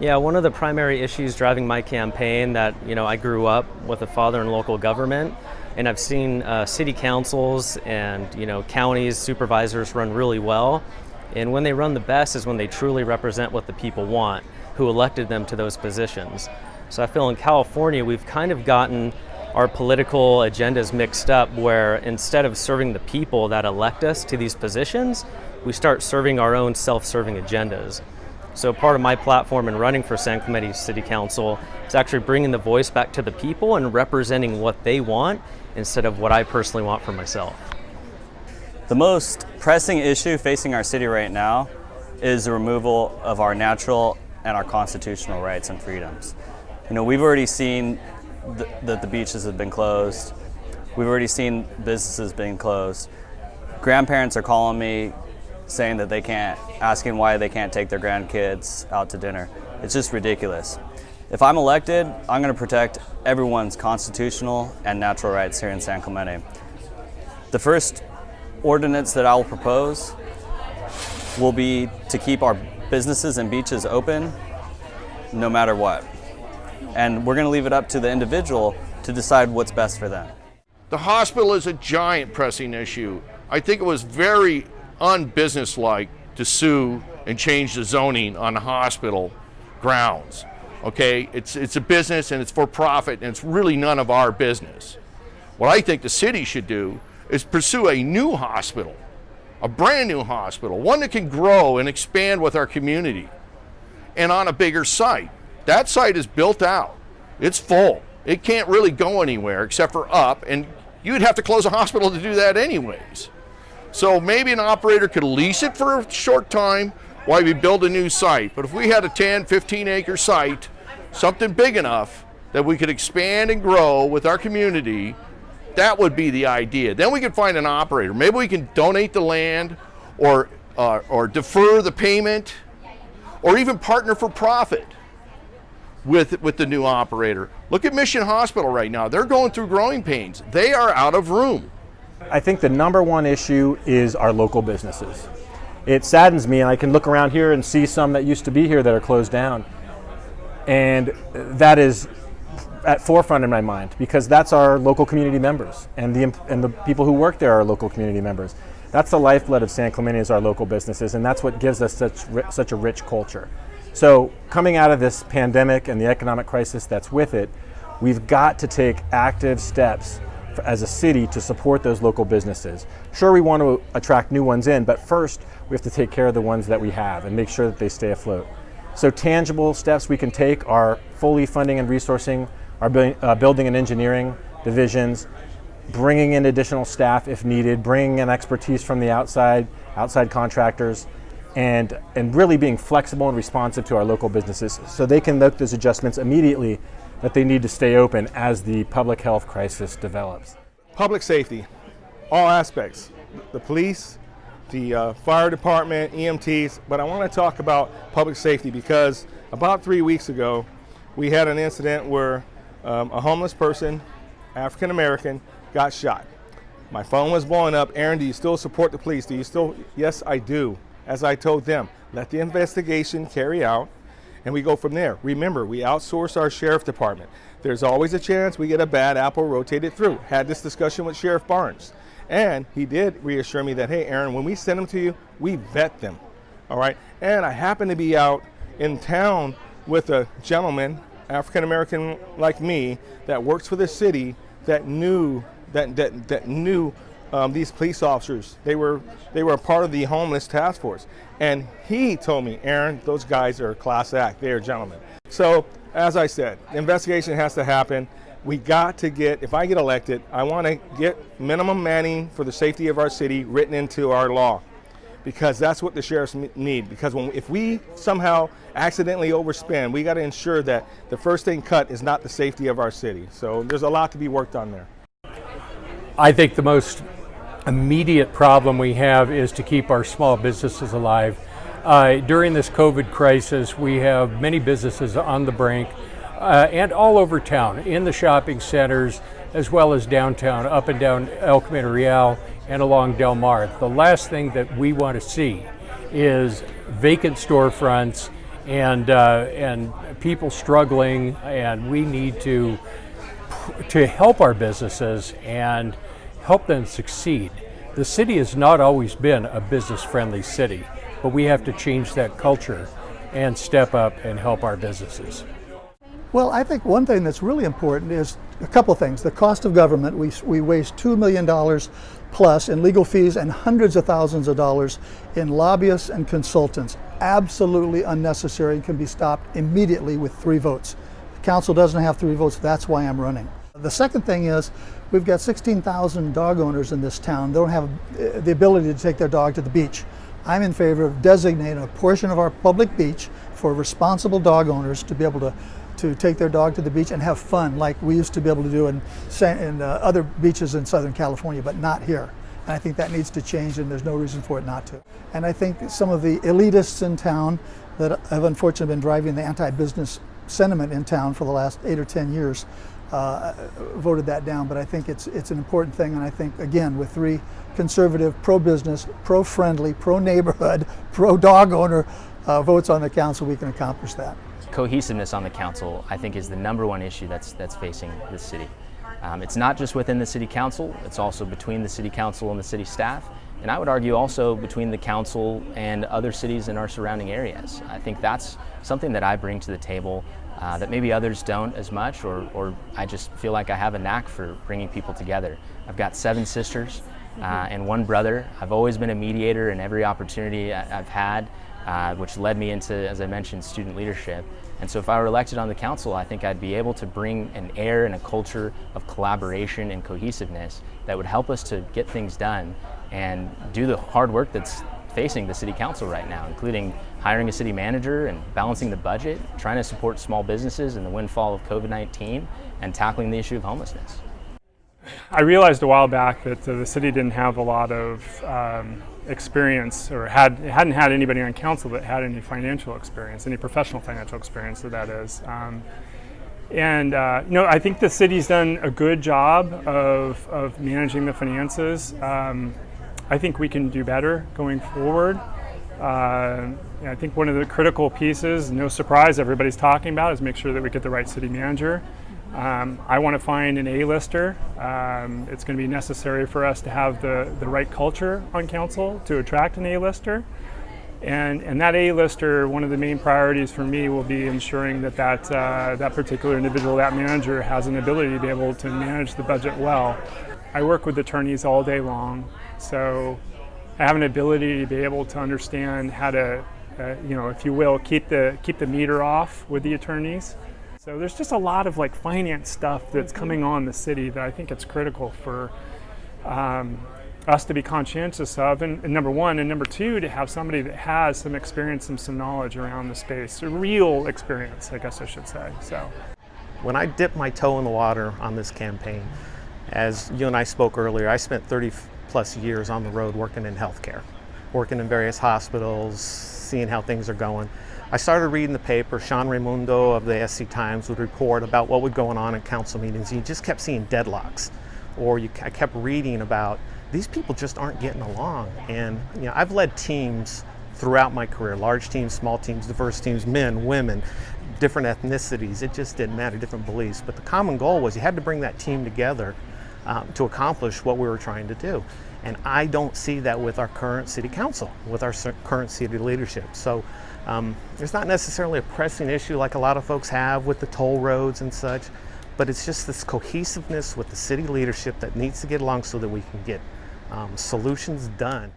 Yeah, one of the primary issues driving my campaign that, I grew up with a father in local government, and I've seen city councils and, counties, supervisors run really well. And when they run the best is when they truly represent what the people want, who elected them to those positions. So I feel in California, we've kind of gotten our political agendas mixed up, where instead of serving the people that elect us to these positions, we start serving our own self-serving agendas. So part of my platform in running for San Clemente City Council is actually bringing the voice back to the people and representing what they want instead of what I personally want for myself. The most pressing issue facing our city right now is the removal of our natural and our constitutional rights and freedoms. We've already seen that the beaches have been closed. We've already seen businesses being closed. Grandparents are calling me saying that asking why they can't take their grandkids out to dinner. It's just ridiculous. If I'm elected, I'm going to protect everyone's constitutional and natural rights here in San Clemente. The first ordinance that I will propose will be to keep our businesses and beaches open no matter what. And we're going to leave it up to the individual to decide what's best for them. The hospital is a giant pressing issue. I think it was very unbusinesslike to sue and change the zoning on the hospital grounds. Okay, it's a business and it's for profit and it's really none of our business. What I think the city should do is pursue a new hospital, a brand new hospital, one that can grow and expand with our community and on a bigger site. That site is built out. It's full. It can't really go anywhere except for up, and you'd have to close a hospital to do that anyways. So maybe an operator could lease it for a short time while we build a new site. But if we had a 10, 15 acre site, something big enough that we could expand and grow with our community, that would be the idea. Then we could find an operator. Maybe we can donate the land or defer the payment or even partner for profit with the new operator. Look at Mission Hospital right now. They're going through growing pains. They are out of room. I think the number one issue is our local businesses. It saddens me, and I can look around here and see some that used to be here that are closed down. And that is at forefront in my mind, because that's our local community members, and the people who work there are local community members. That's the lifeblood of San Clemente, is our local businesses, and that's what gives us such a rich culture. So coming out of this pandemic and the economic crisis that's with it, we've got to take active steps as a city to support those local businesses. Sure, we want to attract new ones in, but first we have to take care of the ones that we have and make sure that they stay afloat. So tangible steps we can take are fully funding and resourcing our building and engineering divisions, bringing in additional staff if needed, bringing in expertise from the outside contractors, and really being flexible and responsive to our local businesses so they can make those adjustments immediately that they need to stay open as the public health crisis develops. Public safety, all aspects, the police, the fire department, EMTs, but I want to talk about public safety because about 3 weeks ago we had an incident where a homeless person, African American, got shot. My phone was blowing up. Aaron, do you still support the police? Do you still? Yes, I do. As I told them, let the investigation carry out and we go from there. Remember, we outsource our sheriff department. There's always a chance we get a bad apple rotated through. Had this discussion with Sheriff Barnes, and he did reassure me that, hey, Aaron, when we send them to you, we vet them, all right? And I happened to be out in town with a gentleman, African American like me, that works for the city that knew these police officers. They were a part of the homeless task force, and he told me, Aaron, those guys are a class act. They are gentlemen. So as I said, the investigation has to happen. We got to get, if I get elected, I want to get minimum manning for the safety of our city written into our law, because that's what the sheriffs need. Because if we somehow accidentally overspend, we got to ensure that the first thing cut is not the safety of our city. So there's a lot to be worked on there. I think the most immediate problem we have is to keep our small businesses alive. During this COVID crisis, we have many businesses on the brink and all over town, in the shopping centers, as well as downtown, up and down El Camino Real and along Del Mar. The last thing that we want to see is vacant storefronts and people struggling, and we need to help our businesses and help them succeed. The city has not always been a business-friendly city, but we have to change that culture and step up and help our businesses. Well, I think one thing that's really important is a couple things. The cost of government, we waste $2 million plus in legal fees and hundreds of thousands of dollars in lobbyists and consultants. Absolutely unnecessary and can be stopped immediately with 3 votes. The council doesn't have 3 votes, that's why I'm running. The second thing is we've got 16,000 dog owners in this town. They don't have the ability to take their dog to the beach. I'm in favor of designating a portion of our public beach for responsible dog owners to be able to take their dog to the beach and have fun like we used to be able to do in other beaches in Southern California, but not here. And I think that needs to change, and there's no reason for it not to. And I think some of the elitists in town that have unfortunately been driving the anti-business sentiment in town for the last 8 or 10 years voted that down. But I think it's an important thing, and I think, again, with 3 conservative, pro-business, pro-friendly, pro-neighborhood, pro-dog owner votes on the council, we can accomplish that. Cohesiveness on the council, I think, is the #1 issue that's facing the city. It's not just within the city council, it's also between the city council and the city staff, and I would argue also between the council and other cities in our surrounding areas. I think that's something that I bring to the table that maybe others don't as much, or I just feel like I have a knack for bringing people together. I've got 7 sisters and 1 brother. I've always been a mediator in every opportunity I've had, which led me into, as I mentioned, student leadership. And so if I were elected on the council, I think I'd be able to bring an air and a culture of collaboration and cohesiveness that would help us to get things done and do the hard work that's facing the city council right now, including hiring a city manager and balancing the budget, trying to support small businesses in the windfall of COVID-19, and tackling the issue of homelessness. I realized a while back that the city didn't have a lot of experience, or hadn't had anybody on council that had any financial experience, any professional financial experience, that is. I think the city's done a good job of managing the finances. I think we can do better going forward. I think one of the critical pieces, no surprise, everybody's talking about, is make sure that we get the right city manager. I want to find an A-lister. It's going to be necessary for us to have the right culture on council to attract an A-lister. And that A-lister, one of the main priorities for me will be ensuring that particular individual, that manager, has an ability to be able to manage the budget well. I work with attorneys all day long, so I have an ability to be able to understand how to, if you will, keep the meter off with the attorneys. So there's just a lot of finance stuff that's coming on the city that I think it's critical for us to be conscientious of, and #1, and #2, to have somebody that has some experience and some knowledge around the space, a real experience, I guess I should say. So, when I dipped my toe in the water on this campaign, as you and I spoke earlier, I spent 30 plus years on the road working in healthcare, working in various hospitals, seeing how things are going. I started reading the paper. Sean Raimundo of the SC Times would report about what was going on at council meetings. You just kept seeing deadlocks, or I kept reading about these people just aren't getting along. And I've led teams throughout my career, large teams, small teams, diverse teams, men, women, different ethnicities. It just didn't matter, different beliefs. But the common goal was you had to bring that team together to accomplish what we were trying to do. And I don't see that with our current city council, with our current city leadership. So there's not necessarily a pressing issue like a lot of folks have with the toll roads and such, but it's just this cohesiveness with the city leadership that needs to get along so that we can get solutions done.